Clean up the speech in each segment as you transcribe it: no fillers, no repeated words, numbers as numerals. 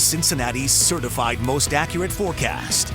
Cincinnati's certified most accurate forecast.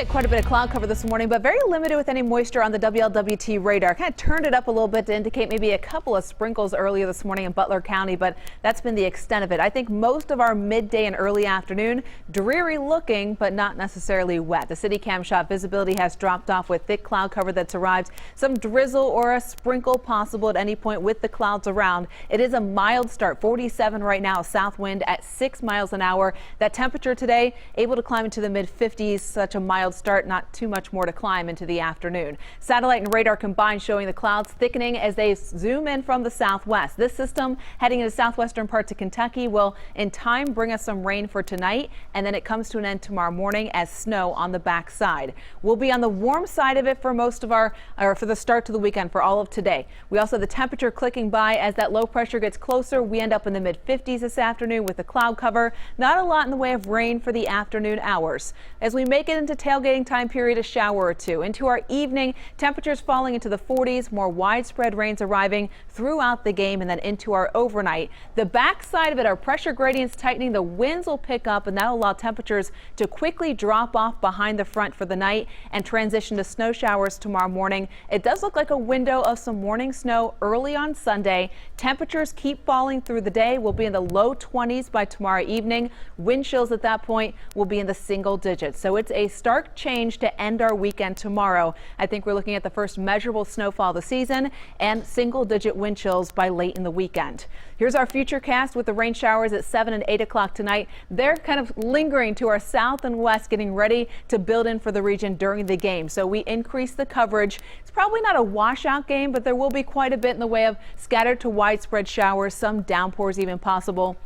Quite a bit of cloud cover this morning, but very limited with any moisture on the WLWT radar. Kind of turned it up a little bit to indicate maybe a couple of sprinkles earlier this morning in Butler County, but that's been the extent of it. I think most of our midday and early afternoon, dreary looking, but not necessarily wet. The city cam shot visibility has dropped off with thick cloud cover that's arrived. Some drizzle or a sprinkle possible at any point with the clouds around. It is a mild start, 47 right now, south wind at 6 miles an hour. That temperature today able to climb into the mid 50s, such a mild start, not too much more to climb into the afternoon. Satellite and radar combined showing the clouds thickening as they zoom in from the southwest. This system heading into southwestern parts of Kentucky will in time bring us some rain for tonight, and then it comes to an end tomorrow morning as snow on the backside. We'll be on the warm side of it for most of for the start to the weekend for all of today. We also have the temperature clicking by as that low pressure gets closer. We end up in the mid 50s this afternoon with the cloud cover. Not a lot in the way of rain for the afternoon hours. As we make it into tailgating time period, a shower or two. Into our evening, temperatures falling into the 40s, more widespread rains arriving throughout the game, and then into our overnight. The backside of it, our pressure gradients tightening, the winds will pick up, and that'll allow temperatures to quickly drop off behind the front for the night and transition to snow showers tomorrow morning. It does look like a window of some morning snow early on Sunday. Temperatures keep falling through the day. We'll be in the low 20s by tomorrow evening. Wind chills at that point will be in the single digits. So it's a stark change to end our weekend tomorrow. I think we're looking at the first measurable snowfall of the season and single-digit wind chills by late in the weekend. Here's our future cast with the rain showers at 7 and 8 o'clock tonight. They're kind of lingering to our south and west, getting ready to build in for the region during the game. So we increase the coverage. It's probably not a washout game, but there will be quite a bit in the way of scattered to widespread showers, some downpours even possible.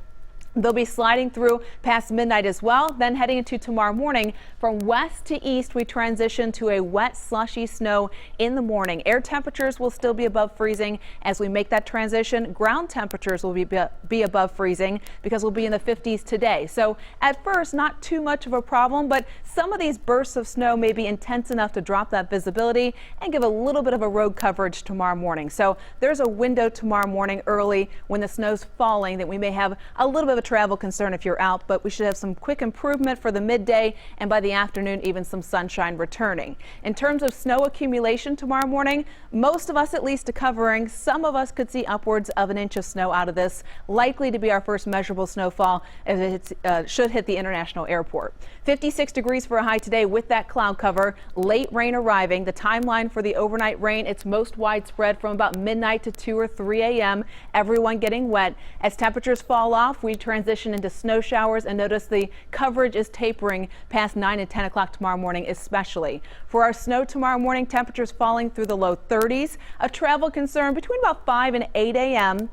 They'll be sliding through past midnight as well. Then heading into tomorrow morning, from west to east, we transition to a wet, slushy snow in the morning. Air temperatures will still be above freezing as we make that transition. Ground temperatures will be above freezing because we'll be in the 50s today. So at first, not too much of a problem, but some of these bursts of snow may be intense enough to drop that visibility and give a little bit of a road coverage tomorrow morning. So there's a window tomorrow morning early when the snow's falling that we may have a little bit of a travel concern if you're out, but we should have some quick improvement for the midday, and by the afternoon even some sunshine returning. In terms of snow accumulation tomorrow morning, most of us at least covering. Some of us could see upwards of an inch of snow out of this, likely to be our first measurable snowfall as it should hit the International Airport. 56 degrees for a high today with that cloud cover. Late rain arriving. The timeline for the overnight rain, it's most widespread from about midnight to 2 or 3 a.m. Everyone getting wet. As temperatures fall off, we transition into snow showers, and notice the coverage is tapering past 9 and 10 o'clock tomorrow morning especially. For our snow tomorrow morning, temperatures falling through the low 30s. A travel concern between about 5 and 8 a.m.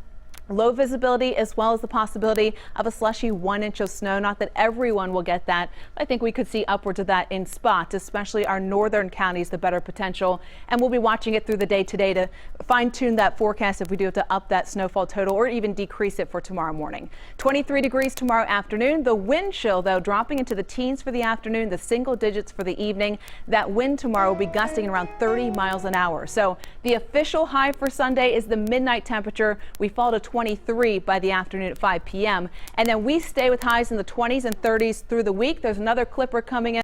Low visibility as well as the possibility of a slushy 1 inch of snow. Not that everyone will get that. I think we could see upwards of that in spots, especially our northern counties, the better potential. And we'll be watching it through the day today to fine tune that forecast if we do have to up that snowfall total or even decrease it for tomorrow morning. 23 degrees tomorrow afternoon. The wind chill, though, dropping into the teens for the afternoon, the single digits for the evening. That wind tomorrow will be gusting around 30 miles an hour. So the official high for Sunday is the midnight temperature. We fall to 23 by the afternoon at 5 p.m. And then we stay with highs in the 20s and 30s through the week. There's another clipper coming in.